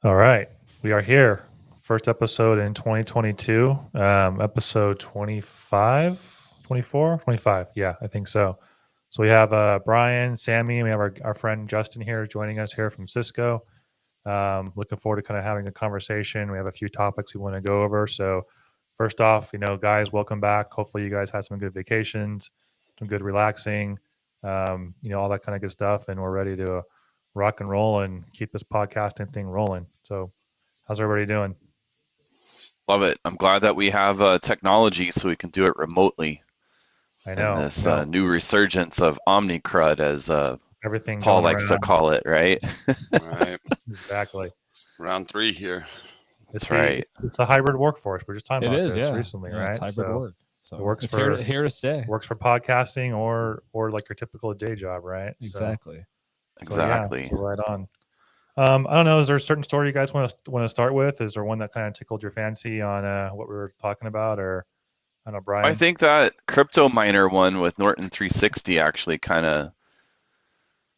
All right, we are here. First episode in 2022, episode 25, 24, 25. Yeah, I think so. So we have Brian, Sammy, and we have our friend Justin here joining us here from Cisco. Looking forward to kind of having a conversation. We have a few topics we want to go over. So first off, guys, welcome back. Hopefully you guys had some good vacations, some good relaxing, all that kind of good stuff. And we're ready to rock and roll and keep this podcasting thing rolling. So how's everybody doing? Love it. I'm glad that we have technology so we can do it remotely. I And know. this new resurgence of OmniCrud, as Everything Paul going likes to around. call it, right? Right. Exactly. Round 3 here. That's right. It's the hybrid workforce. We're just talking It about is, this yeah. recently, Yeah, right? it's hybrid work. So it works it's for here to stay. Works for podcasting or like your typical day job, right? Exactly. Exactly. So right on. I don't know. Is there a certain story you guys want to start with? Is there one that kind of tickled your fancy on what we were talking about, or I don't know, Brian? I think that crypto miner one with Norton 360 actually kind of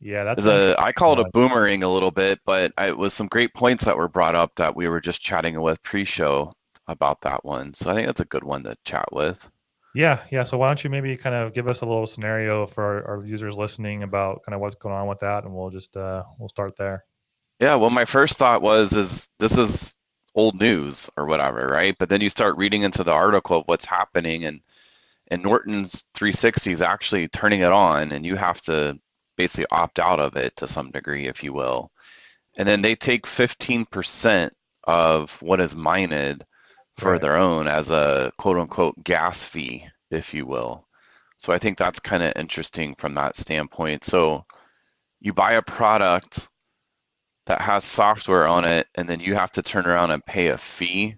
that's I call it a boomerang a little bit, but it was some great points that were brought up that we were just chatting with pre-show about that one. So I think that's a good one to chat with. Yeah. So why don't you maybe kind of give us a little scenario for our users listening about kind of what's going on with that, and we'll just we'll start there. Yeah, well, my first thought is this is old news or whatever, right? But then you start reading into the article of what's happening, and Norton's 360 is actually turning it on, and you have to basically opt out of it to some degree, if you will. And then they take 15% of what is mined for their own as a quote unquote gas fee, if you will. So I think that's kind of interesting from that standpoint. So you buy a product that has software on it, and then you have to turn around and pay a fee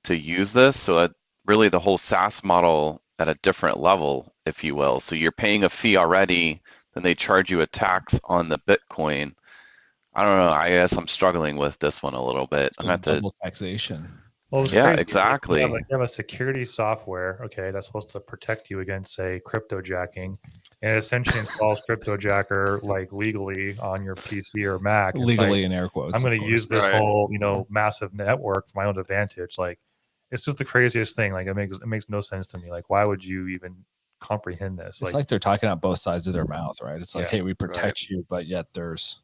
to use this. So that really the whole SaaS model at a different level, if you will. So you're paying a fee already, then they charge you a tax on the Bitcoin. I don't know. I guess I'm struggling with this one a little bit. I'm at double taxation. Well, it's yeah, crazy. exactly. You have a security software, okay, that's supposed to protect you against, say, cryptojacking, and it essentially installs cryptojacker like legally on your PC or Mac. Legally in air quotes. I'm going to use this whole, massive network for my own advantage. Like, it's just the craziest thing. Like, it makes no sense to me. Like, why would you even comprehend this? It's like they're talking out both sides of their mouth, right? It's like, hey, we protect you, but yet there's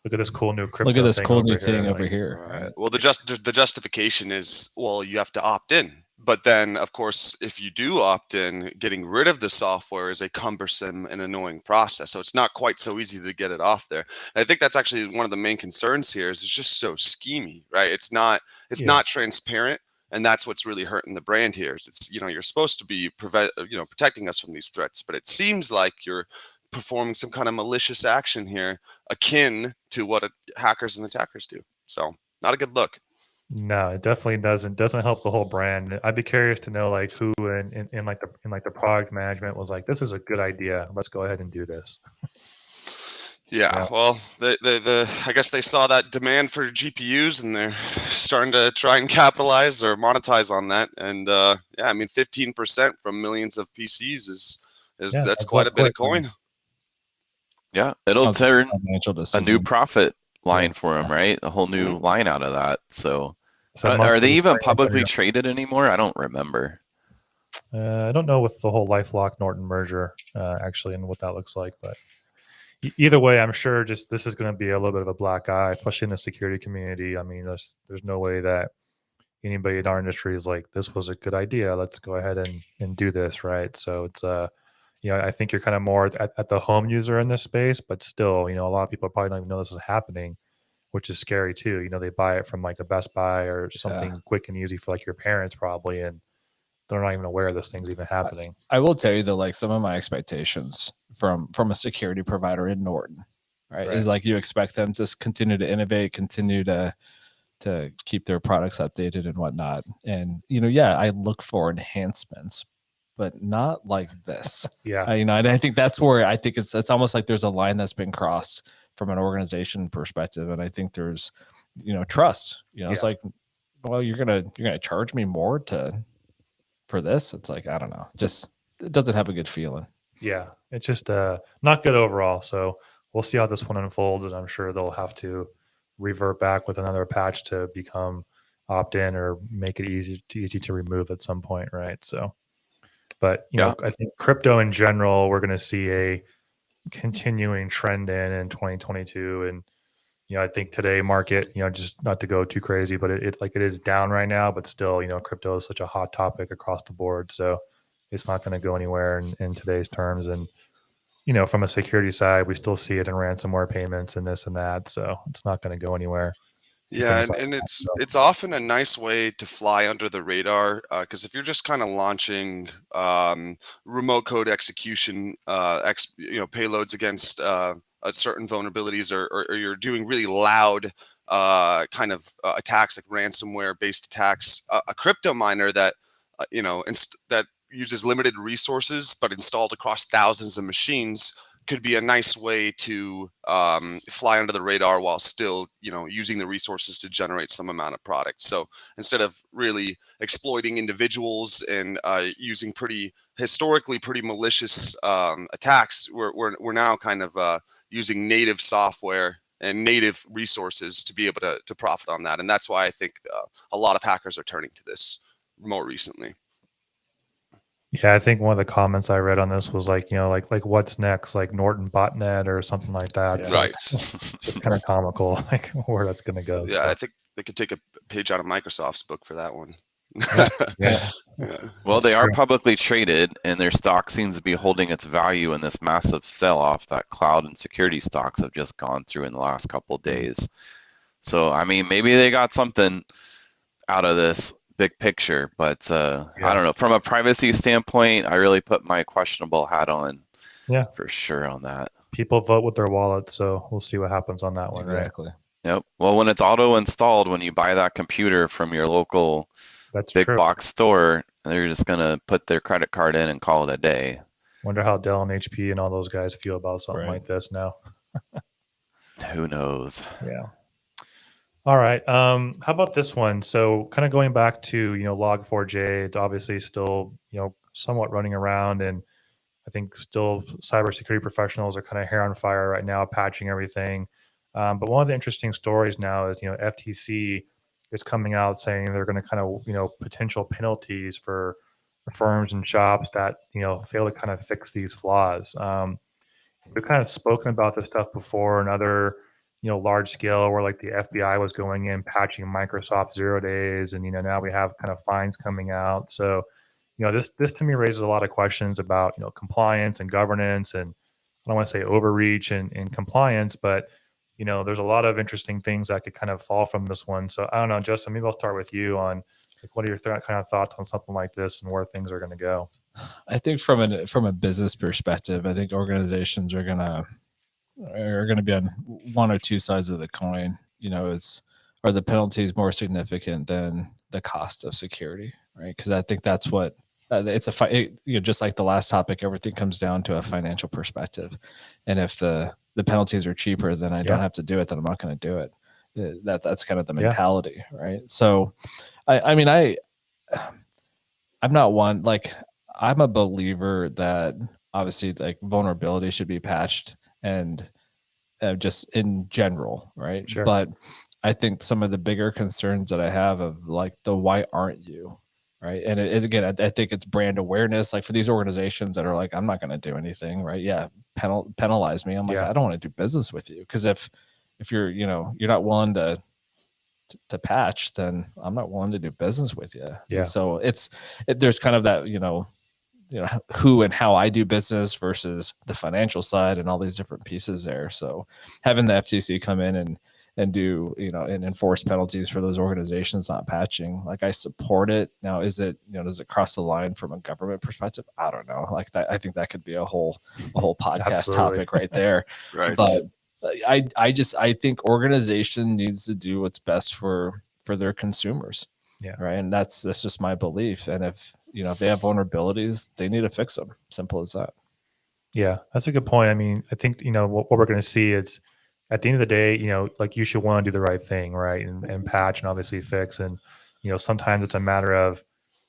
look at this cool new crypto. Look at this cool new thing here, over here. Right. Well, the justification is, well, you have to opt in. But then, of course, if you do opt in, getting rid of the software is a cumbersome and annoying process. So it's not quite so easy to get it off there. And I think that's actually one of the main concerns here is it's just so schemy, right? It's not transparent. And that's what's really hurting the brand here. Is it's, you're supposed to be protecting us from these threats, but it seems like you're performing some kind of malicious action here akin to what hackers and attackers do. So not a good look. No, it definitely doesn't help the whole brand. I'd be curious to know like who in the product management was like, this is a good idea. Let's go ahead and do this. Yeah, well, I guess they saw that demand for GPUs and they're starting to try and capitalize or monetize on that. And 15% from millions of PCs is that's quite a bit of coin. Yeah, it'll turn a new profit line for them, right? A whole new line out of that. So are they even publicly traded anymore? I don't remember. I don't know with the whole LifeLock Norton merger actually and what that looks like, but either way, I'm sure just this is going to be a little bit of a black eye, especially in the security community. I mean, there's no way that anybody in our industry is like, this was a good idea. Let's go ahead and do this, right? So it's I think you're kind of more at the home user in this space, but still, a lot of people probably don't even know this is happening, which is scary too. They buy it from like a Best Buy or something quick and easy for like your parents probably, and they're not even aware this thing's even happening. I will tell you that like some of my expectations from a security provider in Norton, right, is like you expect them to continue to innovate, continue to keep their products updated and whatnot. And I look for enhancements, but not like this. And I think that's where I think it's almost like there's a line that's been crossed from an organization perspective, and I think there's trust. It's like, well, you're gonna charge me more for this. It's like, I don't know, just it doesn't have a good feeling. Yeah, it's just not good overall. So we'll see how this one unfolds, and I'm sure they'll have to revert back with another patch to become opt-in or make it easy to remove at some point, right? So, but I think crypto in general, we're going to see a continuing trend in 2022, and I think today market, just not to go too crazy, but it is down right now, but still, crypto is such a hot topic across the board, so it's not going to go anywhere in today's terms. And from a security side, we still see it in ransomware payments and this and that, so it's not going to go anywhere. Yeah, and it's often a nice way to fly under the radar, because if you're just kind of launching remote code execution payloads against certain vulnerabilities, or you're doing really loud attacks like ransomware based attacks, a crypto miner that that uses limited resources but installed across thousands of machines could be a nice way to fly under the radar while still, using the resources to generate some amount of product. So instead of really exploiting individuals and using historically pretty malicious attacks, we're now kind of using native software and native resources to be able to profit on that. And that's why I think a lot of hackers are turning to this more recently. Yeah, I think one of the comments I read on this was like, like what's next, like Norton botnet or something like that. Yeah. Right. It's just kind of comical, like where that's going to go. Yeah, so. I think they could take a page out of Microsoft's book for that one. Yeah. Well, they That's are true. publicly traded, and their stock seems to be holding its value in this massive sell-off that cloud and security stocks have just gone through in the last couple of days. So, I mean, maybe they got something out of this big picture, but I don't know. From a privacy standpoint, I really put my questionable hat on. Yeah, for sure on that. People vote with their wallet, so we'll see what happens on that one. Exactly. Right? Yep. Well, when it's auto installed, when you buy that computer from your local That's big true. box store, they're just gonna put their credit card in and call it a day. Wonder how Dell and HP and all those guys feel about something Right. like this now. Who knows? Yeah. All right. How about this one? So kind of going back to, Log4j, it's obviously still, somewhat running around, and I think still cybersecurity professionals are kind of hair on fire right now, patching everything. But one of the interesting stories now is, FTC is coming out saying they're going to kind of, potential penalties for firms and shops that, fail to kind of fix these flaws. We've kind of spoken about this stuff before in other, large scale where like the FBI was going in patching Microsoft 0 days, and now we have kind of fines coming out. So, this to me raises a lot of questions about compliance and governance, and I don't want to say overreach and compliance, but there's a lot of interesting things that could kind of fall from this one. So I don't know, Justin, maybe I'll start with you on like what are your kind of thoughts on something like this and where things are going to go. I think from a business perspective, I think organizations are gonna be on one or two sides of the coin. Are the penalties more significant than the cost of security, right? Because I think that's what it's just like the last topic, everything comes down to a financial perspective. And if the penalties are cheaper, then I don't have to do it, then I'm not going to do it. That's kind of the mentality, right? So, I'm not one, like, I'm a believer that obviously like vulnerability should be patched and just in general, right? Sure. But I think some of the bigger concerns that I have of like the why aren't you, right? And again, I think it's brand awareness. Like for these organizations that are like, I'm not going to do anything, right? Yeah, penalize me. I'm like, I don't want to do business with you, because if you're you're not willing to patch, then I'm not willing to do business with you. Yeah. And so there's kind of that who and how I do business versus the financial side and all these different pieces there. So having the FTC come in and do, and enforce penalties for those organizations not patching, like I support it. Now, is it, does it cross the line from a government perspective? I don't know. Like that, I think that could be a whole podcast topic right there. Right. But I think organization needs to do what's best for their consumers. Yeah. Right. And that's just my belief. And if they have vulnerabilities, they need to fix them. Simple as that. Yeah, that's a good point. I mean, I think, what we're going to see is at the end of the day, like you should want to do the right thing, right? And patch and obviously fix. And, sometimes it's a matter of,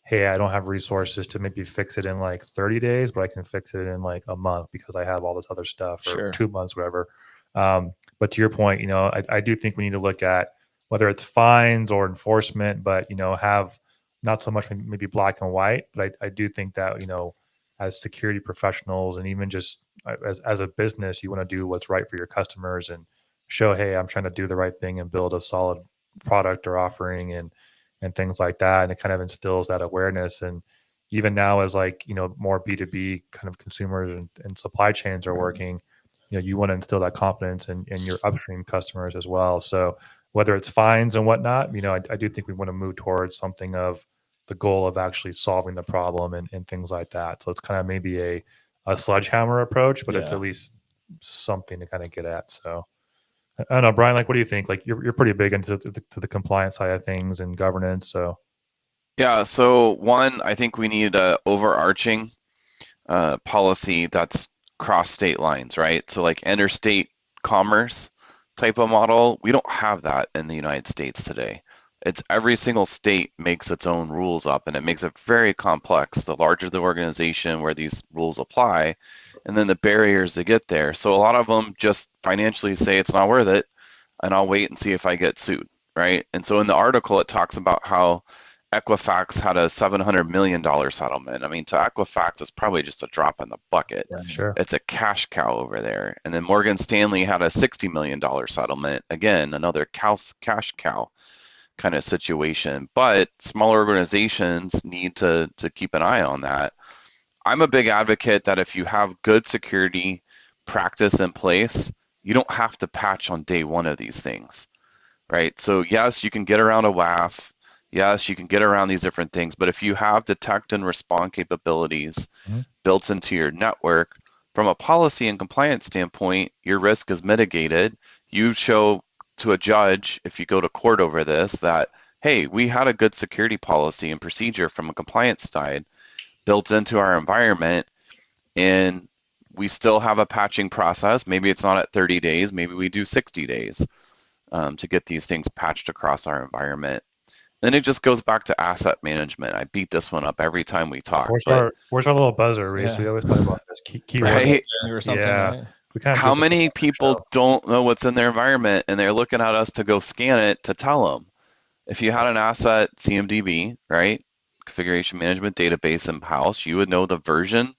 hey, I don't have resources to maybe fix it in like 30 days, but I can fix it in like a month because I have all this other stuff, or Sure. 2 months, whatever. But to your point, I do think we need to look at whether it's fines or enforcement, but have not so much maybe black and white. But I do think that as security professionals and even just as a business, you want to do what's right for your customers and show, hey, I'm trying to do the right thing and build a solid product or offering and things like that. And it kind of instills that awareness. And even now, as more B2B kind of consumers and supply chains are working, you want to instill that confidence in your upstream customers as well. So whether it's fines and whatnot, I do think we want to move towards something of the goal of actually solving the problem and things like that. So it's kind of maybe a sledgehammer approach, but it's at least something to kind of get at. So I don't know, Brian, what do you think? You're pretty big into the compliance side of things and governance. So Yeah, so one, I think we need a overarching policy that's cross state lines, right? So like interstate commerce type of model, we don't have that in the United States today. It's every single state makes its own rules up, and it makes it very complex. The larger the organization where these rules apply, and then the barriers to get there. So a lot of them just financially say it's not worth it, and I'll wait and see if I get sued, right? And so in the article, it talks about how Equifax had a $700 million settlement. I mean, to Equifax, it's probably just a drop in the bucket. sure, It's a cash cow over there. And then Morgan Stanley had a $60 million settlement. Again, another cash cow kind of situation. But smaller organizations need to keep an eye on that. I'm a big advocate that if you have good security practice in place, you don't have to patch on day one of these things, right? So yes, you can get around a WAF. Yes, you can get around these different things, but if you have detect and respond capabilities built into your network, from a policy and compliance standpoint, your risk is mitigated. You show to a judge, if you go to court over this, that, hey, we had a good security policy and procedure from a compliance side built into our environment, and we still have a patching process. Maybe it's not at 30 days, maybe we do 60 days to get these things patched across our environment. Then it just goes back to asset management. I beat this one up every time we talk. Where's our little buzzer, Reese? We always talk about this keyword. Right? Or something, yeah. right? We kind of How many people don't know what's in their environment and they're looking at us to go scan it to tell them? If you had an asset CMDB, right, configuration management database in-house, you would know the version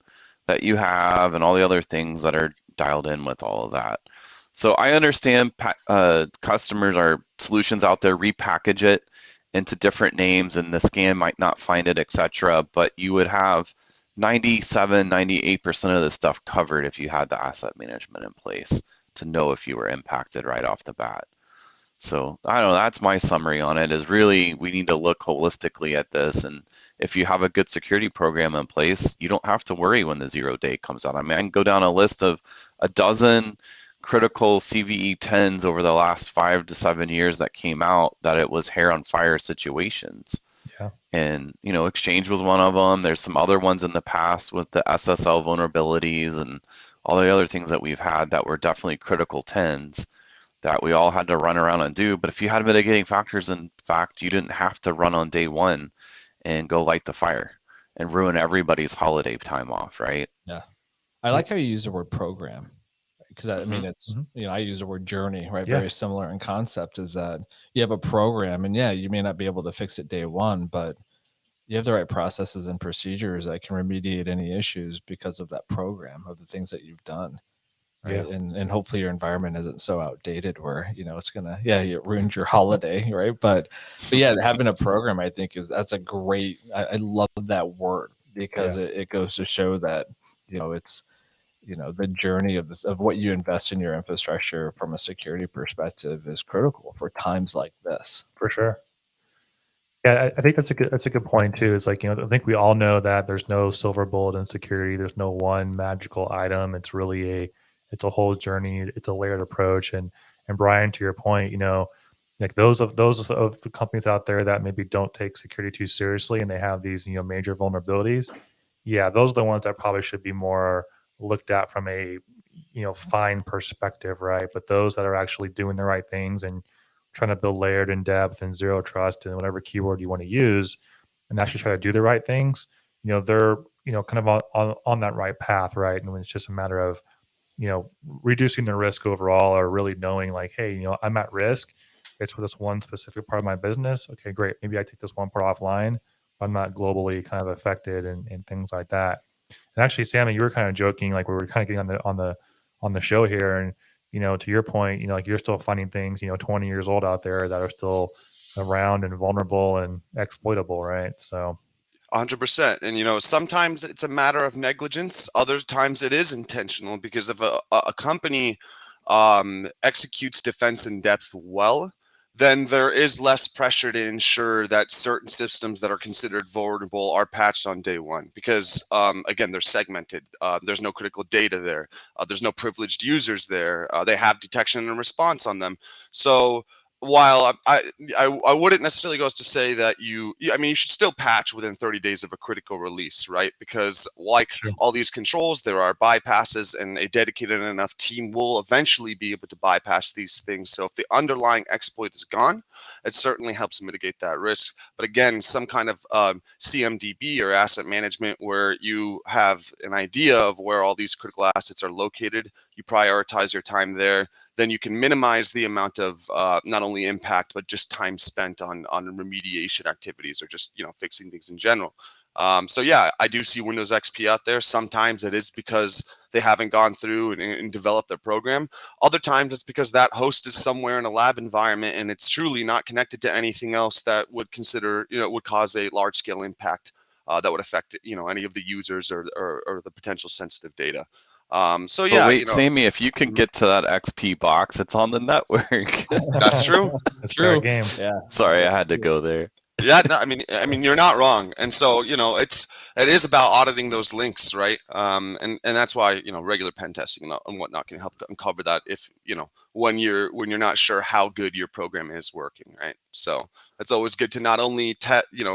that you have and all the other things that are dialed in with all of that. So I understand customers or solutions out there repackage it into different names and the scan might not find it, etc. But you would have 97, 98% of this stuff covered if you had the asset management in place to know if you were impacted right off the bat. So I don't know, that's my summary on it, is really we need to look holistically at this. And if you have a good security program in place, you don't have to worry when the 0 day comes out. I mean, I can go down a list of a dozen critical CVE 10s over the last 5 to 7 years that came out that it was hair on fire situations. Yeah. And, Exchange was one of them. There's some other ones in the past with the SSL vulnerabilities and all the other things that we've had that were definitely critical 10s that we all had to run around and do. But if you had mitigating factors, in fact, you didn't have to run on day one and go light the fire and ruin everybody's holiday time off, right? Yeah. I like how you use the word program. Because I mean, it's, I use the word journey, right? Yeah. Very similar in concept, is that you have a program and you may not be able to fix it day one, but you have the right processes and procedures that can remediate any issues because of that program, of the things that you've done. Right. Yeah. And hopefully your environment isn't so outdated where, it's going to, it ruins your holiday. Right. But yeah, having a program, I think that's a great, I love that word because it goes to show that, it's, the journey of what you invest in your infrastructure from a security perspective is critical for times like this. For sure. Yeah, I think that's a good point too. It's I think we all know that there's no silver bullet in security. There's no one magical item. It's really it's a whole journey. It's a layered approach. And Brian, to your point, those of the companies out there that maybe don't take security too seriously and they have these major vulnerabilities. Yeah, those are the ones that probably should be more looked at from a fine perspective, right? But those that are actually doing the right things and trying to build layered in depth and zero trust and whatever keyword you want to use and actually try to do the right things, they're kind of on that right path, right? And it's just a matter of reducing the risk overall, or really knowing like, hey, I'm at risk. It's for this one specific part of my business. Okay, great. Maybe I take this one part offline. I'm not globally kind of affected and things like that. And actually, Sammy, you were kind of joking, like we were kind of getting on the show here, and to your point, like you're still finding things, 20 years old out there that are still around and vulnerable and exploitable, right? So 100%. And sometimes it's a matter of negligence. Other times it is intentional, because if a company executes defense in depth well, then there is less pressure to ensure that certain systems that are considered vulnerable are patched on day one, because again, they're segmented. There's no critical data there. There's no privileged users there. They have detection and response on them. So while I wouldn't necessarily go as to say that you should still patch within 30 days of a critical release, right? Because like all these controls, there are bypasses, and a dedicated enough team will eventually be able to bypass these things. So if the underlying exploit is gone, it certainly helps mitigate that risk. But again, some kind of CMDB or asset management, where you have an idea of where all these critical assets are located, you prioritize your time there, then you can minimize the amount of not only impact, but just time spent on remediation activities, or just fixing things in general. So yeah, I do see Windows XP out there. Sometimes it is because they haven't gone through and developed their program. Other times it's because that host is somewhere in a lab environment, and it's truly not connected to anything else that would would cause a large scale impact that would affect any of the users or the potential sensitive data. So yeah, but wait, Sammy, if you can get to that XP box, it's on the network. That's true. That's true. Game. Yeah. Sorry, I had to go there. Yeah, no, I mean, you're not wrong. And so, it is about auditing those links, right? And that's why, regular pen testing and whatnot can help uncover that, if, when you're not sure how good your program is working, right? So it's always good to not only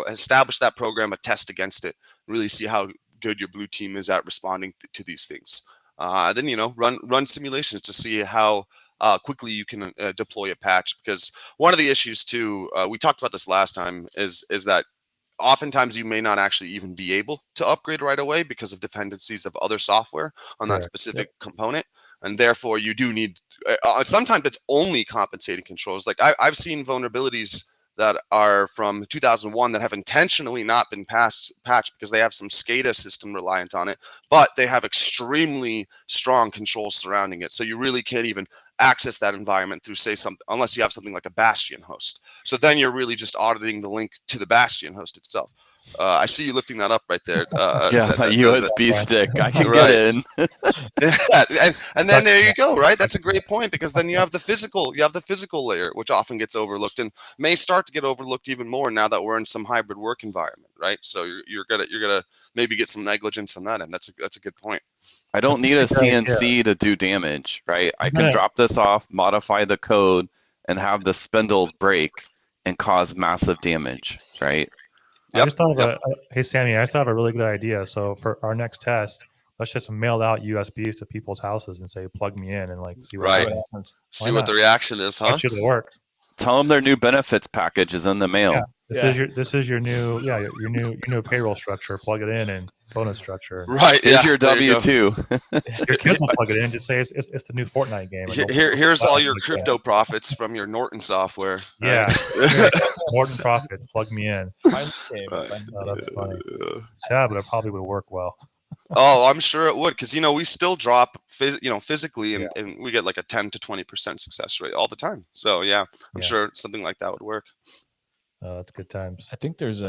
establish that program, but test against it, really see how good your blue team is at responding to these things. Then, run simulations to see how quickly you can deploy a patch, because one of the issues too, we talked about this last time, is that oftentimes you may not actually even be able to upgrade right away because of dependencies of other software on that specific component, and therefore you do need sometimes it's only compensating controls. Like I've seen vulnerabilities that are from 2001 that have intentionally not been patched because they have some SCADA system reliant on it, but they have extremely strong controls surrounding it. So you really can't even access that environment through, say, something, unless you have something like a Bastion host. So then you're really just auditing the link to the Bastion host itself. I see you lifting that up right there. Yeah, my USB stick. I can get in. and then there you go, right? That's a great point, because then you have the physical layer, which often gets overlooked and may start to get overlooked even more now that we're in some hybrid work environment, right? So you're gonna maybe get some negligence on that end. That's a good point. I don't need a CNC to do damage, right? I can drop this off, modify the code, and have the spindles break and cause massive damage, right? I just thought of hey Sammy, I just have a really good idea. So for our next test, let's just mail out USBs to people's houses and say, plug me in, and like see what happens. See what the reaction is, huh? Actually work. Tell them their new benefits package is in the mail. Yeah. This is your new your new payroll structure. Plug it in, and bonus structure. Right. Here's your W-2. Your kids will plug it in. Just say it's the new Fortnite game. Here's all your crypto profits from your Norton software. Yeah. Norton profits. Plug me in. That's funny. Yeah, but it probably would work well. Oh, I'm sure it would, because we still drop physically, and we get like a 10 to 20% success rate all the time. So yeah, I'm sure something like that would work. That's good times. I think there's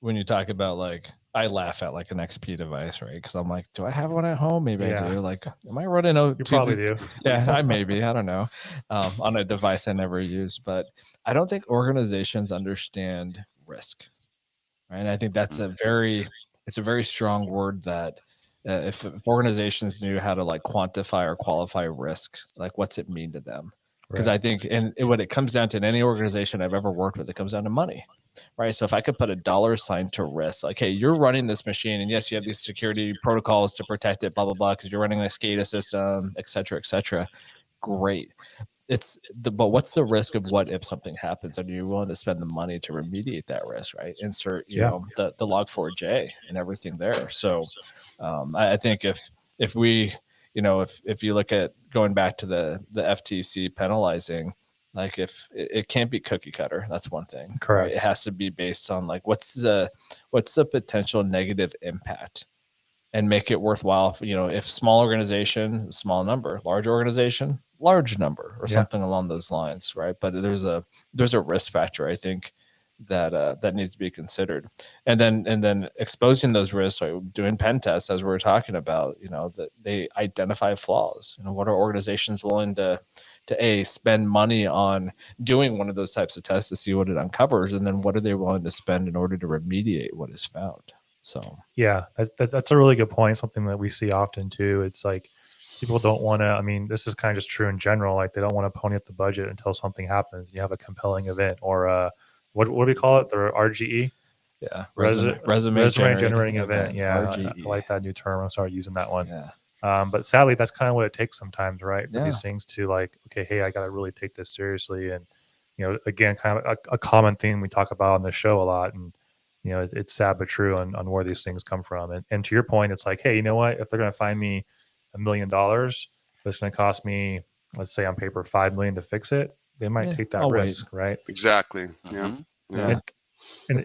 when you talk about, like, I laugh at like an XP device, right? Because I'm like, do I have one at home? Maybe I do. Like, am I running out? You probably do. Yeah, I don't know. On a device I never use, but I don't think organizations understand risk, right? And I think that's a very strong word that if organizations knew how to like quantify or qualify risk, like what's it mean to them? Because I think, and when it comes down to, in any organization I've ever worked with, it comes down to money, right? So if I could put a dollar sign to risk, like, hey, you're running this machine, and yes, you have these security protocols to protect it, blah, blah, blah, because you're running a SCADA system, et cetera, et cetera. Great. But what's the risk of what if something happens? And you're willing to spend the money to remediate that risk, right? Insert, you know, the Log4j and everything there. So I think if we, you know, if you look at going back to the FTC penalizing, like if it can't be cookie cutter, that's one thing. Correct. Right? It has to be based on like what's the potential negative impact, and make it worthwhile. You know, if small organization, small number, large organization, large number, or something along those lines, right? But there's a risk factor, I think, that needs to be considered, and then exposing those risks, like doing pen tests, as we were talking about. You know, that they identify flaws. You know, what are organizations willing to spend money on doing one of those types of tests to see what it uncovers, and then what are they willing to spend in order to remediate what is found. So yeah, that's a really good point. Something that we see often too. It's like people don't want to. I mean, this is kind of just true in general. Like they don't want to pony up the budget until something happens. You have a compelling event, or what do we call it? The RGE. Yeah, resume generating event. Yeah, RGE. I like that new term. I'll start using that one. Yeah. But sadly, that's kind of what it takes sometimes, right? For Yeah. these things to like, okay, hey, I got to really take this seriously. And, you know, again, kind of a common theme we talk about on the show a lot. And, you know, it's sad but true on where these things come from. And to your point, it's like, hey, you know what? If they're going to find me $1 million, but it's going to cost me, let's say on paper, $5 million to fix it, they might take that risk, right? Exactly. Yeah. Yeah.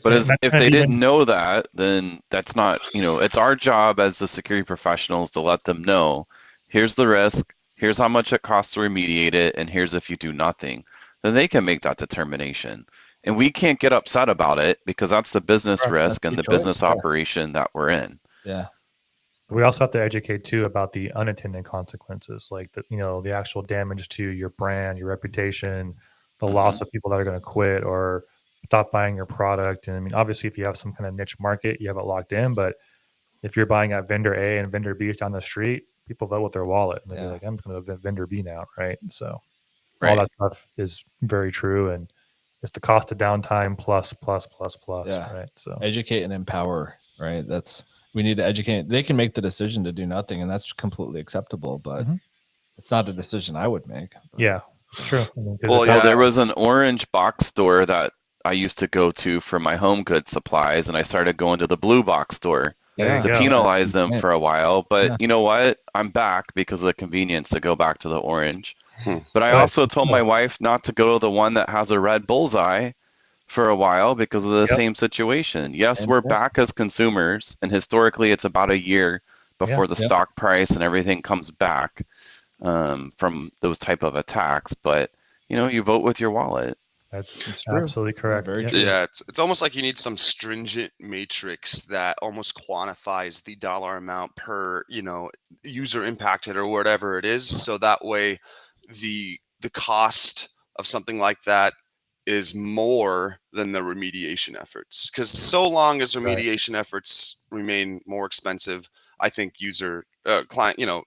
But if they didn't know that, then that's not, you know, it's our job as the security professionals to let them know, here's the risk, here's how much it costs to remediate it, and here's if you do nothing. Then they can make that determination. And we can't get upset about it because that's the business risk and the business operation that we're in. Yeah. We also have to educate too about the unintended consequences, like the, you know, the actual damage to your brand, your reputation, the loss of people that are going to quit or stop buying your product. And I mean, obviously, if you have some kind of niche market, you have it locked in. But if you're buying at vendor A and vendor B is down the street, people vote with their wallet. And they're like, I'm going to vendor B now, right? So all that stuff is very true. And it's the cost of downtime plus, right? So educate and empower, right? We need to educate. They can make the decision to do nothing, and that's completely acceptable. But it's not a decision I would make. But. Yeah, it's true. I mean, there was an orange box store that I used to go to for my home goods supplies, and I started going to the blue box store to penalize them for a while. But you know what? I'm back because of the convenience to go back to the orange. But I also told my wife not to go to the one that has a red bullseye for a while because of the same situation. Yes, we're back as consumers, and historically it's about a year before the stock price and everything comes back from those type of attacks. But, you know, you vote with your wallet. That's absolutely correct. Very true. Yeah, it's almost like you need some stringent matrix that almost quantifies the dollar amount per, you know, user impacted or whatever it is. So that way the cost of something like that is more than the remediation efforts. Because so long as remediation efforts remain more expensive, I think client, you know,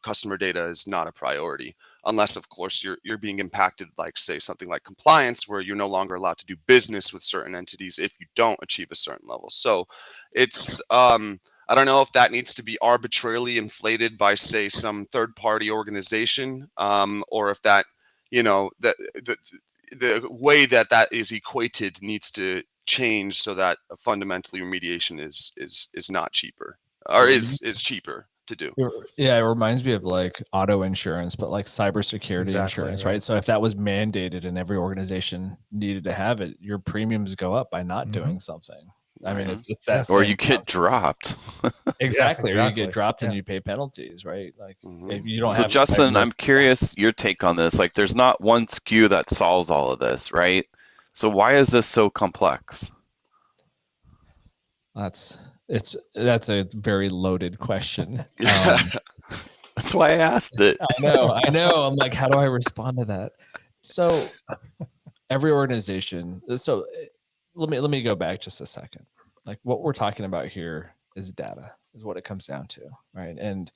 customer data is not a priority. Unless, of course, you're being impacted, like, say, something like compliance, where you're no longer allowed to do business with certain entities if you don't achieve a certain level. So it's, I don't know if that needs to be arbitrarily inflated by, say, some third-party organization, or if that, you know, the way that is equated needs to change so that fundamentally remediation is not cheaper, or is cheaper to do. Yeah, it reminds me of like auto insurance, but like cybersecurity insurance, right? So if that was mandated and every organization needed to have it, your premiums go up by not doing something. I mean, it's that. Or you get dropped. Exactly. Or you get dropped and you pay penalties, right? Like if you don't So have. Justin, I'm curious your take on this. Like, there's not one SKU that solves all of this, right? So why is this so complex? That's a very loaded question. That's why I asked it. I know. I'm like, how do I respond to that? So every organization. So let me go back just a second. Like what we're talking about here is data, is what it comes down to, right? And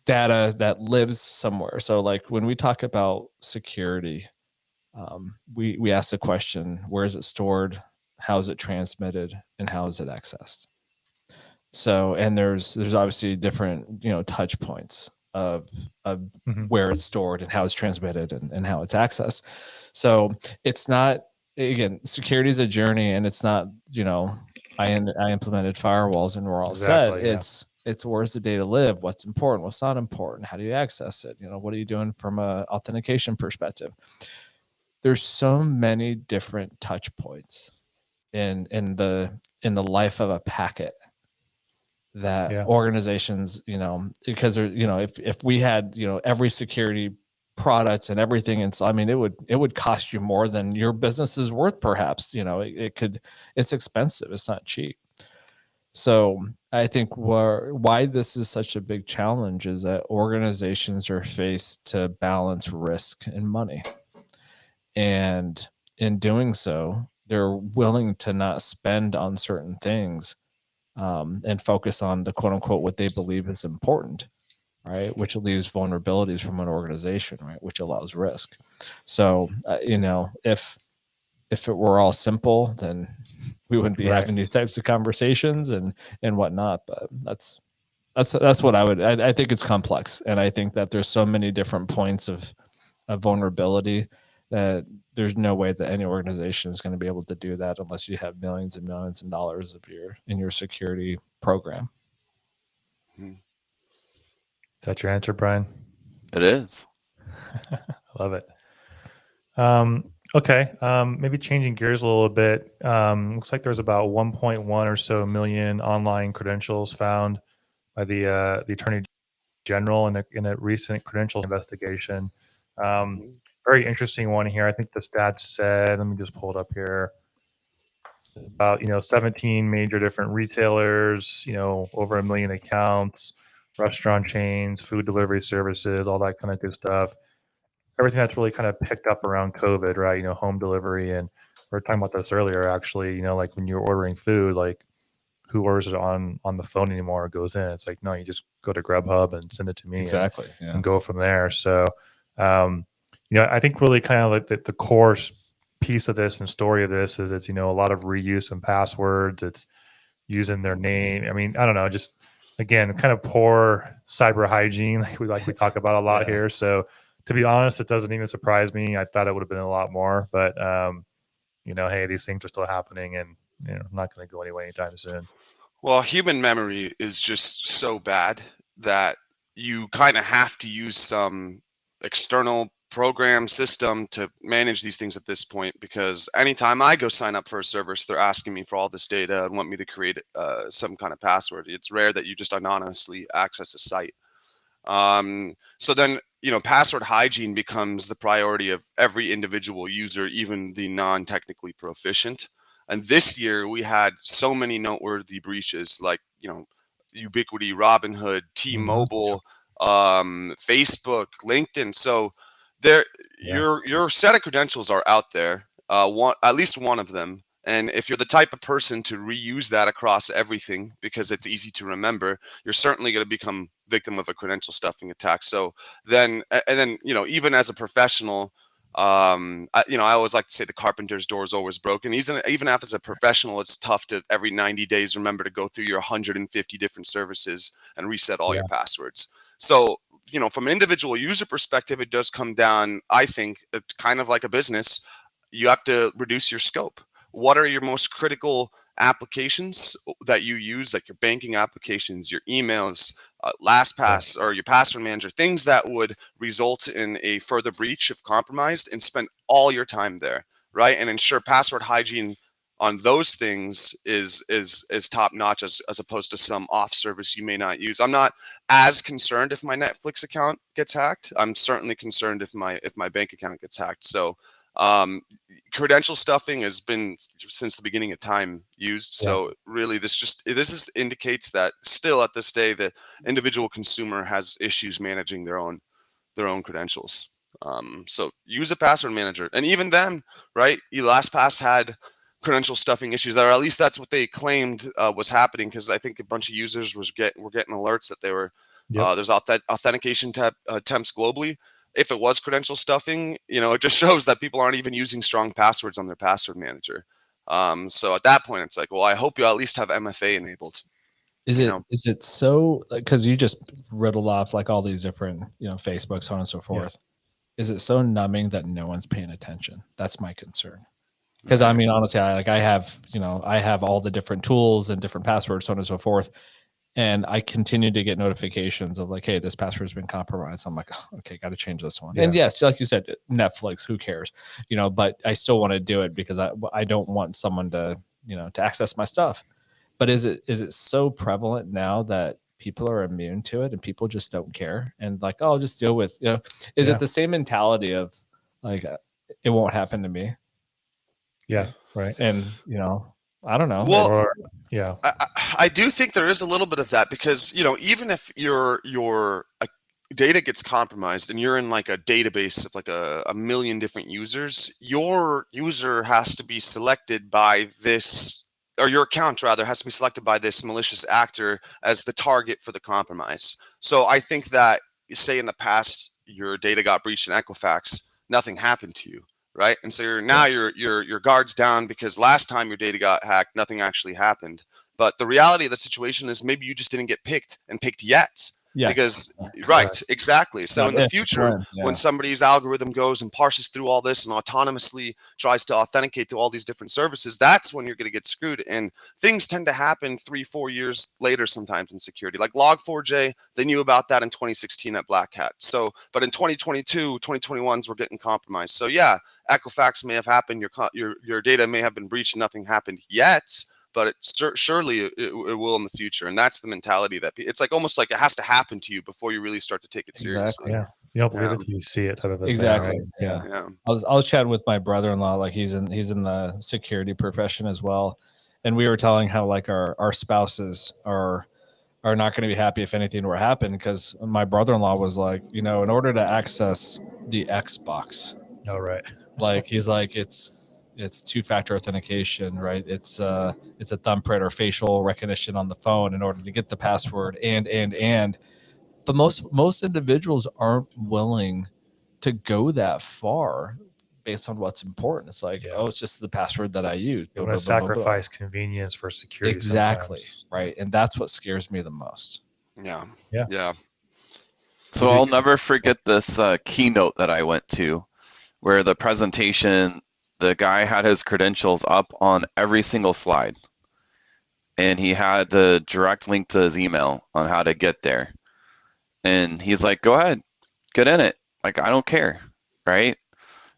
data that lives somewhere. So like when we talk about security, we ask the question: where is it stored? How is it transmitted, and how is it accessed? So, and there's obviously different, you know, touch points of where it's stored and how it's transmitted and how it's accessed. So it's not, again, security is a journey, and it's not, you know, I implemented firewalls and we're all set. It's where's the data live? What's important? What's not important? How do you access it? What are you doing from a authentication perspective? There's so many different touch points in the life of a packet that organizations, because there, if we had, every security product and everything, and so I mean, it would cost you more than your business is worth, perhaps. It's expensive. It's not cheap. So I think why this is such a big challenge is that organizations are faced to balance risk and money. And in doing so, they're willing to not spend on certain things and focus on the quote unquote what they believe is important, right? Which leaves vulnerabilities from an organization, right? Which allows risk. So, if it were all simple, then we wouldn't be having these types of conversations and whatnot. But that's what I think it's complex. And I think that there's so many different points of vulnerability that there's no way that any organization is going to be able to do that unless you have millions and millions of dollars in your security program. Is that your answer, Brian? It is. I love it. Okay. Maybe changing gears a little bit. Looks like there's about 1.1 or so million online credentials found by the Attorney General in a recent credential investigation. Very interesting one here. I think the stats said, let me just pull it up here. About 17 major different retailers, over 1 million accounts, restaurant chains, food delivery services, all that kind of good stuff. Everything that's really kind of picked up around COVID, right? Home delivery, and we were talking about this earlier. Actually, like when you're ordering food, like who orders it on the phone anymore? It goes in. It's like no, you just go to Grubhub and send it to me, exactly, and go from there. So, I think really kind of like the core piece of this and story of this is it's a lot of reuse and passwords. It's using their name. I mean, I don't know, just again, kind of poor cyber hygiene, like we talk about a lot here. So to be honest, it doesn't even surprise me. I thought it would have been a lot more, but hey, these things are still happening, and not going to go anyway anytime soon. Well, human memory is just so bad that you kind of have to use some external program system to manage these things at this point, because anytime I go sign up for a service, they're asking me for all this data and want me to create some kind of password. It's rare that you just anonymously access a site. So then, password hygiene becomes the priority of every individual user, even the non-technically proficient. And this year we had so many noteworthy breaches, like, Ubiquiti, Robinhood, T-Mobile, Facebook, LinkedIn. So your set of credentials are out there, at least one of them. And if you're the type of person to reuse that across everything because it's easy to remember, you're certainly going to become victim of a credential stuffing attack. So then, even as a professional, I always like to say the carpenter's door is always broken. Even as a professional, it's tough to every 90 days remember to go through your 150 different services and reset all your passwords. So, from an individual user perspective, it does come down, I think, it's kind of like a business. You have to reduce your scope. What are your most critical applications that you use, like your banking applications, your emails, LastPass, or your password manager, things that would result in a further breach if compromised, and spend all your time there, right? And ensure password hygiene on those things is top notch, as opposed to some off service you may not use. I'm not as concerned if my Netflix account gets hacked. I'm certainly concerned if my bank account gets hacked. So credential stuffing has been since the beginning of time used. So really this indicates that still at this day the individual consumer has issues managing their own credentials. So use a password manager. And even then, right, LastPass had credential stuffing issues, or at least that's what they claimed was happening, because I think a bunch of users were getting alerts that they were there's authentication attempts globally. If it was credential stuffing, it just shows that people aren't even using strong passwords on their password manager. So at that point, it's like, well, I hope you at least have MFA enabled. Is it so, because you just riddled off like all these different, Facebook, so on and so forth. Is it so numbing that no one's paying attention? That's my concern. Because honestly, I have all the different tools and different passwords, so on and so forth. And I continue to get notifications of like, hey, this password's been compromised. I'm like, oh, okay, got to change this one. Yeah. And yes, like you said, Netflix, who cares? But I still want to do it because I don't want someone to, to access my stuff. But is it so prevalent now that people are immune to it and people just don't care? And like, oh, I'll just deal with, is it the same mentality of like, it won't happen to me? Yeah. Right. And, I don't know. Well, yeah. I do think there is a little bit of that because, even if your data gets compromised and you're in like a database of like a million different users, your user has to be selected by this, or your account rather has to be selected by this malicious actor as the target for the compromise. So I think that, say in the past, your data got breached in Equifax, nothing happened to you. Right. And so your guard's down because last time your data got hacked, nothing actually happened. But the reality of the situation is maybe you just didn't get picked yet. Yes. Because right, exactly. So in the future, when somebody's algorithm goes and parses through all this and autonomously tries to authenticate to all these different services, that's when you're going to get screwed. And things tend to happen 3-4 years later sometimes in security. Like Log4j, they knew about that in 2016 at Black Hat. So, but in 2022, 2021s, we're getting compromised. So yeah, Equifax may have happened. Your data may have been breached. Nothing happened yet. But surely it will in the future. And that's the mentality that it's like almost like it has to happen to you before you really start to take it seriously. Yeah. You don't believe it till you see it. Type of exactly. Thing, right? Yeah. I was chatting with my brother-in-law, like he's in the security profession as well. And we were telling how like our spouses are not going to be happy if anything were to happen, because my brother-in-law was like, in order to access the Xbox. Oh, right. Like he's like, it's two-factor authentication, right? It's a thumbprint or facial recognition on the phone in order to get the password and but most individuals aren't willing to go that far based on what's important. It's like, oh, it's just the password that I use. You want to sacrifice convenience for security. Exactly. Sometimes. Right. And that's what scares me the most. Yeah. So I'll never forget this keynote that I went to where the presentation, the guy had his credentials up on every single slide, and he had the direct link to his email on how to get there. And he's like, go ahead, get in it. Like, I don't care, right?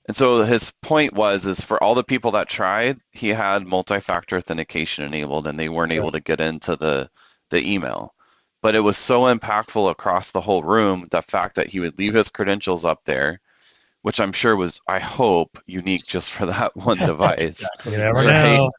And so his point is for all the people that tried, he had multi-factor authentication enabled, and they weren't able to get into the email. But it was so impactful across the whole room, the fact that he would leave his credentials up there, which I'm sure was, I hope, unique just for that one device. Exactly. You never know.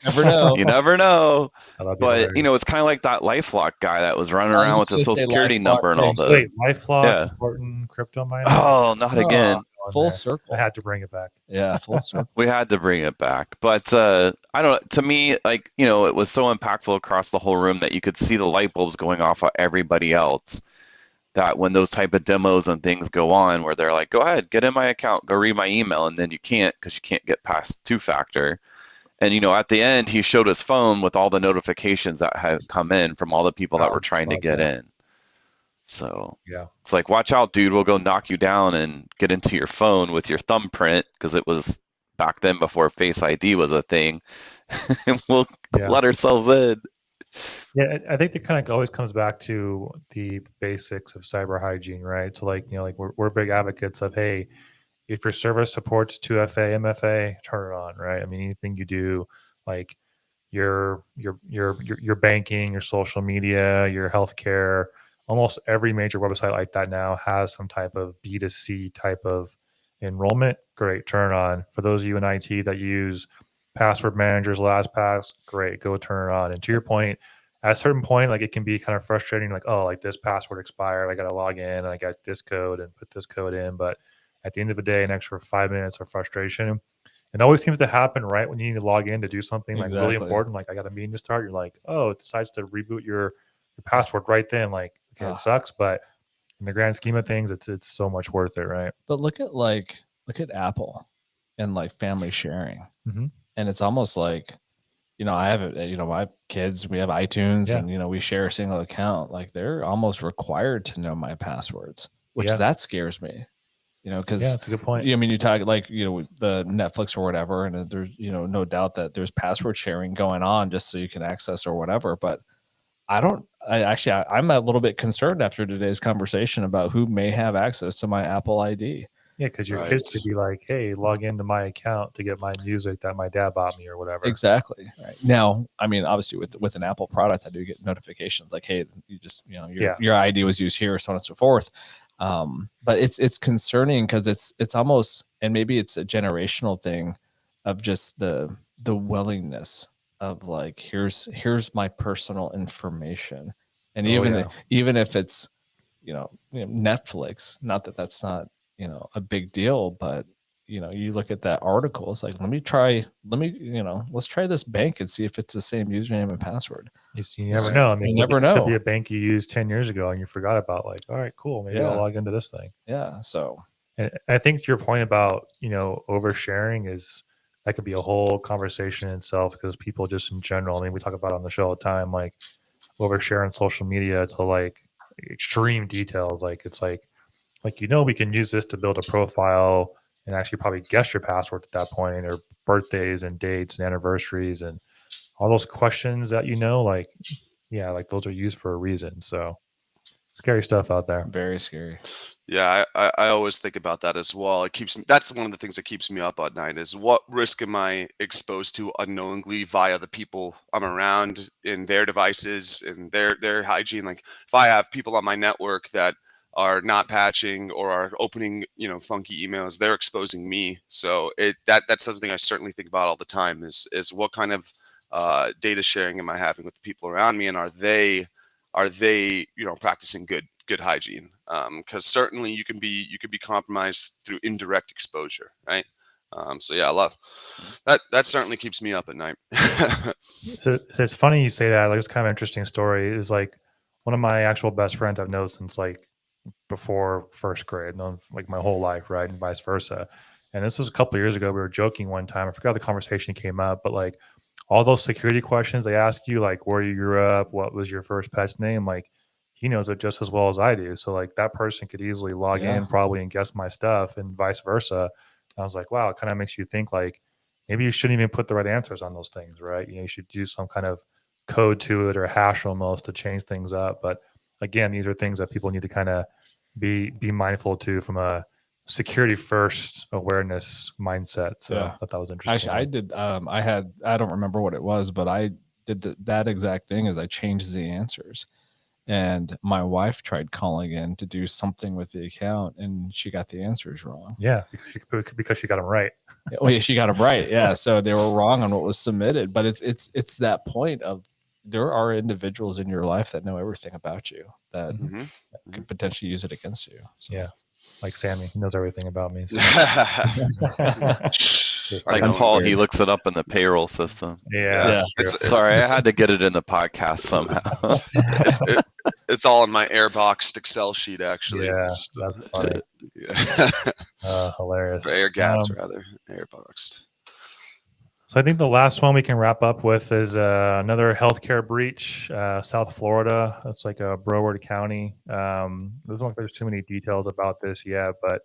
You never know. But, it's kind of like that LifeLock guy that was running around with the social security number and all the... Wait, LifeLock, Norton Cryptojacking? Oh, not again. Full circle. I had to bring it back. Yeah, full circle. We had to bring it back. But, I don't know. To me, like, it was so impactful across the whole room that you could see the light bulbs going off of everybody else. That when those type of demos and things go on where they're like, go ahead, get in my account, go read my email, and then you can't because you can't get past two-factor. And, at the end, he showed his phone with all the notifications that had come in from all the people that were trying to get in. So it's like, watch out, dude, we'll go knock you down and get into your phone with your thumbprint, because it was back then before Face ID was a thing. And we'll let ourselves in. Yeah, I think it kind of always comes back to the basics of cyber hygiene, right? So like, we're big advocates of, hey, if your service supports 2FA, MFA, turn it on, right? I mean, anything you do, like your banking, your social media, your healthcare, almost every major website like that now has some type of B2C type of enrollment. Great, turn it on. For those of you in IT that use password managers, LastPass, great, go turn it on. And to your point, at a certain point, like it can be kind of frustrating, like, oh, like this password expired, I got to log in and I got this code and put this code in. But at the end of the day, an extra 5 minutes of frustration. It always seems to happen right when you need to log in to do something like really important. Like I got a meeting to start. You're like, oh, it decides to reboot your password right then. Like, okay, it sucks, but in the grand scheme of things, it's so much worth it, right? But look at Apple and like family sharing. Mm-hmm. And it's almost like, I have, my kids, we have iTunes and, we share a single account. Like they're almost required to know my passwords, which that scares me, because that's a good point. I mean, you talk like, the Netflix or whatever, and there's, no doubt that there's password sharing going on just so you can access or whatever. But I'm a little bit concerned after today's conversation about who may have access to my Apple ID. Yeah, because your kids could be like, "Hey, log into my account to get my music that my dad bought me or whatever." Exactly. Right. Now, I mean, obviously with an Apple product, I do get notifications like, "Hey, you just your ID was used here," so on and so forth. But it's concerning because it's almost, and maybe it's a generational thing of just the willingness of like, here's my personal information, and even if it's Netflix, not that that's not a big deal, but you look at that article, it's like, let's try this bank and see if it's the same username and passard. You never know. I mean, you never know. It could be a bank you used 10 years ago and you forgot about, like, all right, cool, maybe I'll log into this thing. Yeah. So and I think your point about oversharing is, that could be a whole conversation in itself, because people just in general, I mean, we talk about it on the show all the time, like oversharing social media to like extreme details. Like it's like we can use this to build a profile and actually probably guess your password at that point, or birthdays and dates and anniversaries and all those questions that like those are used for a reason. So scary stuff out there. Very scary. Yeah, I always think about that as well. That's one of the things that keeps me up at night, is what risk am I exposed to unknowingly via the people I'm around, in their devices and their hygiene. Like if I have people on my network that are not patching or are opening funky emails, they're exposing me. So that's something I certainly think about all the time, is what kind of data sharing am I having with the people around me, and are they practicing good hygiene? Because certainly you can be compromised through indirect exposure, right? So yeah, I love that. That certainly keeps me up at night. So it's funny you say that. Like, it's kind of an interesting story. Is like one of my actual best friends I've known since like before first grade, known like my whole life, right, and vice versa. And this was a couple of years ago. We were joking one time. I forgot the conversation came up, but like all those security questions they ask you, like where you grew up, what was your first pet's name, like he knows it just as well as I do. So like that person could easily log in probably and guess my stuff, and vice versa. And I was like, wow, it kind of makes you think like maybe you shouldn't even put the right answers on those things, right? You should do some kind of code to it or hash almost to change things up. But again, these are things that people need to kind of be mindful to from a security first awareness mindset. So I thought that was interesting. Actually, I did. I don't remember what it was, but I did that exact thing. Is I changed the answers, and my wife tried calling in to do something with the account, and she got the answers wrong. Yeah, because she got them right. Well, yeah, she got them right. Yeah, so they were wrong on what was submitted. But it's that point of, there are individuals in your life that know everything about you that could potentially use it against you. So. Yeah, like Sammy, he knows everything about me. So. Like Paul, he looks it up in the payroll system. Yeah. Sorry, I had to get it in the podcast somehow. It's all in my airboxed Excel sheet, actually. Yeah, that's funny. Hilarious. Air gapped, rather. Airboxed. So I think the last one we can wrap up with is another healthcare breach, South Florida. That's like a Broward County. There's too many details about this yet, but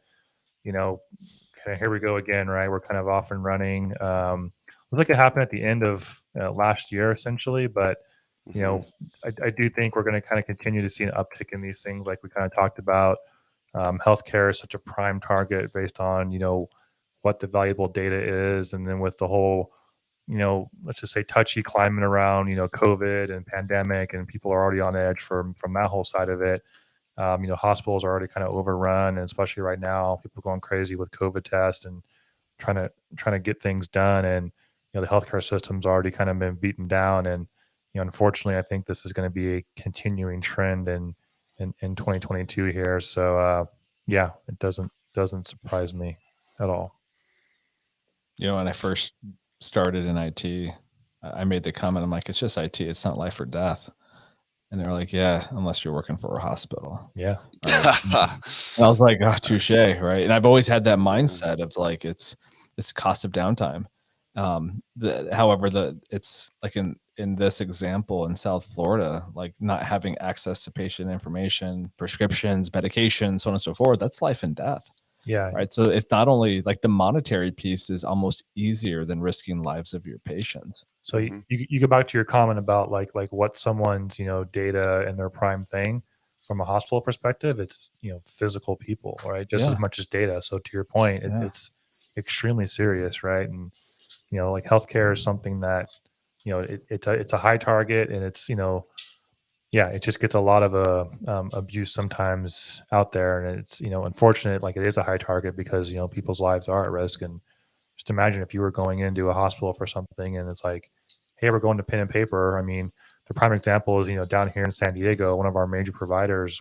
here we go again, right? We're kind of off and running. Looks like it happened at the end of last year, essentially, but I do think we're going to kind of continue to see an uptick in these things, like we kind of talked about. Healthcare is such a prime target based on what the valuable data is, and then with the whole let's just say touchy climate around COVID and pandemic, and people are already on edge from that whole side of it. Hospitals are already kind of overrun, and especially right now, people going crazy with COVID tests and trying to get things done, and the healthcare system's already kind of been beaten down, and unfortunately, I think this is going to be a continuing trend in 2022 here. So it doesn't surprise me at all. When I first started in IT, I made the comment, I'm like, it's just IT, it's not life or death. And they're like, yeah, unless you're working for a hospital. Yeah. And I was like, oh, touche, right? And I've always had that mindset of like, it's cost of downtime. However, it's like in this example in South Florida, like not having access to patient information, prescriptions, medications, so on and so forth, that's life and death. Yeah. Right. So it's not only like the monetary piece is almost easier than risking lives of your patients. So you go back to your comment about like what someone's, data and their prime thing from a hospital perspective, it's, physical people, right? Just as much as data. So to your point, it's extremely serious, right? And, like healthcare is something that, it's a high target, and it's, it just gets a lot of abuse sometimes out there. And it's, unfortunate, like it is a high target because, people's lives are at risk. And just imagine if you were going into a hospital for something and it's like, hey, we're going to pen and paper. I mean, the prime example is, down here in San Diego, one of our major providers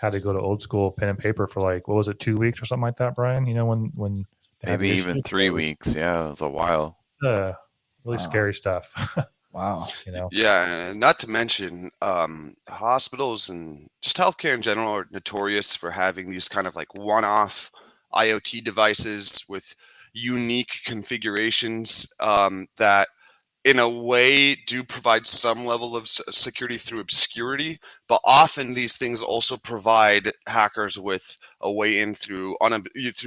had to go to old school pen and paper for like, what was it, 2 weeks or something like that, Brian? when they had Maybe the even issues. 3 weeks. Yeah, it was a while. Really scary stuff. Wow. Yeah, and not to mention hospitals and just healthcare in general are notorious for having these kind of like one-off IoT devices with unique configurations that in a way do provide some level of security through obscurity, but often these things also provide hackers with a way in through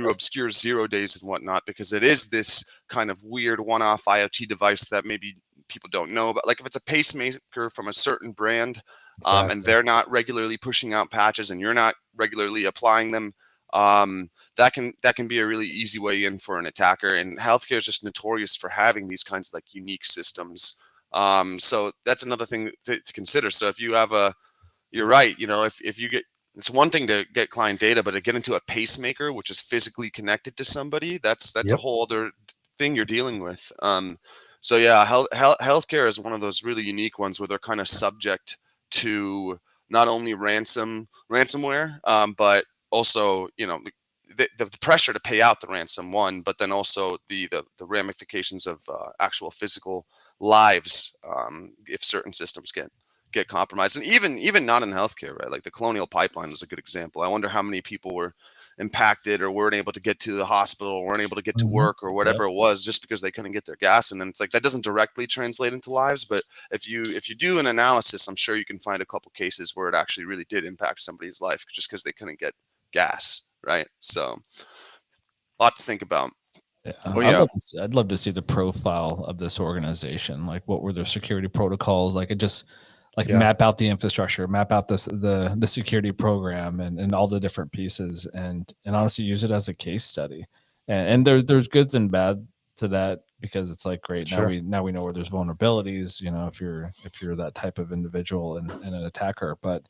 obscure 0 days and whatnot, because it is this kind of weird one-off IoT device that maybe people don't know about. Like if it's a pacemaker from a certain brand, and they're not regularly pushing out patches and you're not regularly applying them, that can be a really easy way in for an attacker. And healthcare is just notorious for having these kinds of like unique systems. So that's another thing to consider. So if you have you're right, if you get, it's one thing to get client data, but to get into a pacemaker, which is physically connected to somebody, that's a whole other thing you're dealing with. So yeah, healthcare is one of those really unique ones where they're kind of subject to not only ransomware, but also, the pressure to pay out the ransom one, but then also the ramifications of actual physical lives if certain systems get compromised. And even not in healthcare, right? Like the Colonial Pipeline was a good example. I wonder how many people were impacted or weren't able to get to the hospital or weren't able to get to work or whatever it was, just because they couldn't get their gas. And then it's like that doesn't directly translate into lives, but if you do an analysis, I'm sure you can find a couple cases where it actually really did impact somebody's life just because they couldn't get gas, right? So a lot to think about. Yeah. Oh, yeah. I'd love to see the profile of this organization. Like, what were their security protocols? Like, it just map out the infrastructure, map out the security program, and all the different pieces, and honestly use it as a case study. And there's goods and bad to that, because it's like, great, now we know where there's vulnerabilities. If you're that type of individual and an attacker, but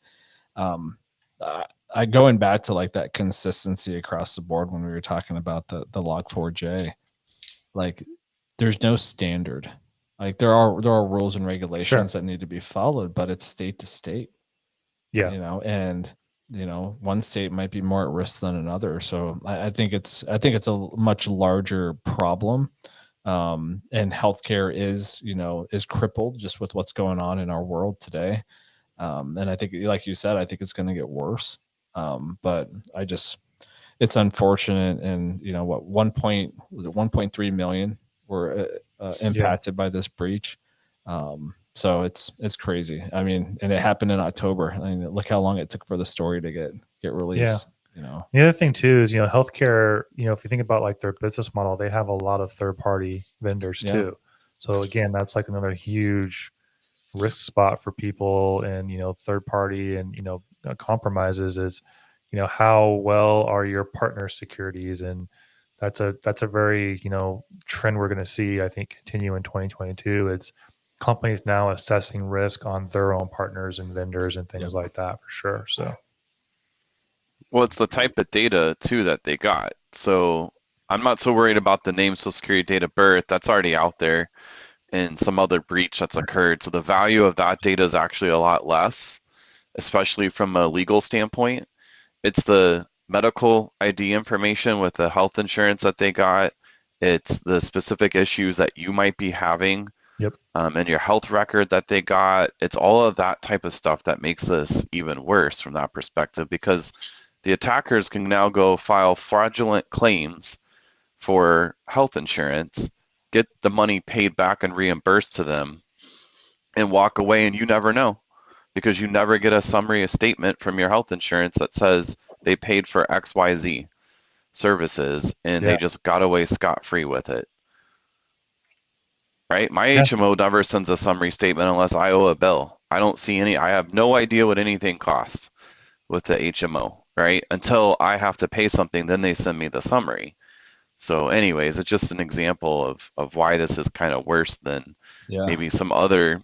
I going back to like that consistency across the board when we were talking about the Log4j, like there's no standard. Like there are rules and regulations that need to be followed, but it's state to state. Yeah. And one state might be more at risk than another. So I think it's a much larger problem. And healthcare is crippled just with what's going on in our world today. And I think, like you said, I think it's going to get worse. But it's unfortunate. And 1.3 million were impacted by this breach. So it's crazy. I mean, and it happened in October. I mean, look how long it took for the story to get released. The other thing too is, healthcare, if you think about like their business model, they have a lot of third-party vendors too. So again, that's like another huge risk spot for people. And third party and compromises is how well are your partner securities. And that's a very trend we're going to see, I think, continue in 2022. It's companies now assessing risk on their own partners and vendors and things like that, for sure. So well, it's the type of data too that they got. So I'm not so worried about the name, social security, date of birth. That's already out there in some other breach that's occurred. So the value of that data is actually a lot less, especially from a legal standpoint. It's the medical ID information with the health insurance that they got. It's the specific issues that you might be having and your health record that they got. It's all of that type of stuff that makes this even worse from that perspective, because the attackers can now go file fraudulent claims for health insurance, get the money paid back and reimbursed to them, and walk away, and you never know, because you never get a summary, a statement from your health insurance that says they paid for XYZ. services, and Yeah. they just got away scot-free with it. Right? My Yeah. HMO never sends a summary statement unless I owe a bill. I don't see any, I have no idea what anything costs with the HMO, right? Until I have to pay something, then they send me the summary. So anyways, it's just an example of why this is kind of worse than maybe some other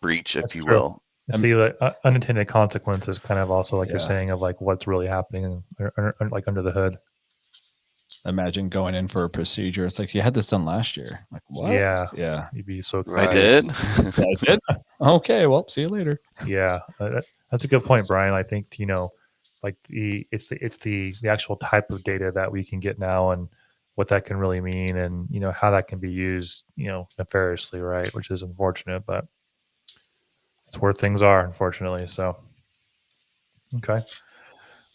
breach, if That's you true. will. See, the unintended consequences kind of also, like you're Yeah. saying, of like what's really happening like under the hood. Imagine going in for a procedure. It's like, you had this done last year. Like, what? Yeah. Yeah. You'd be so Right. I did. I did. Okay. Well, see you later. Yeah, that's a good point, Brian. I think like it's the actual type of data that we can get now, and what that can really mean, and how that can be used, nefariously, right? Which is unfortunate, but it's where things are, unfortunately. So, okay.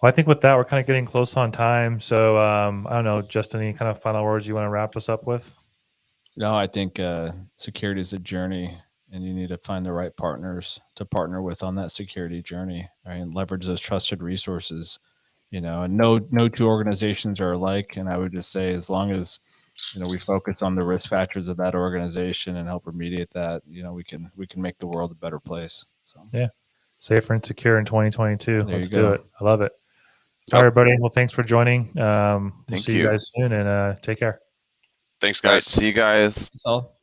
Well, I think with that, we're kind of getting close on time. So, I don't know, Justin, any kind of final words you want to wrap us up with? No, I think security is a journey, and you need to find the right partners to partner with on that security journey, right? And leverage those trusted resources. And no two organizations are alike. And I would just say, as long as we focus on the risk factors of that organization and help remediate that, we can make the world a better place. So yeah, safer and secure in 2022. There Let's you go. do it. I love it. All right, everybody. Well, thanks for joining. We'll Thank see you you. guys soon, and take care. Thanks, All right, guys. see you guys. that's all.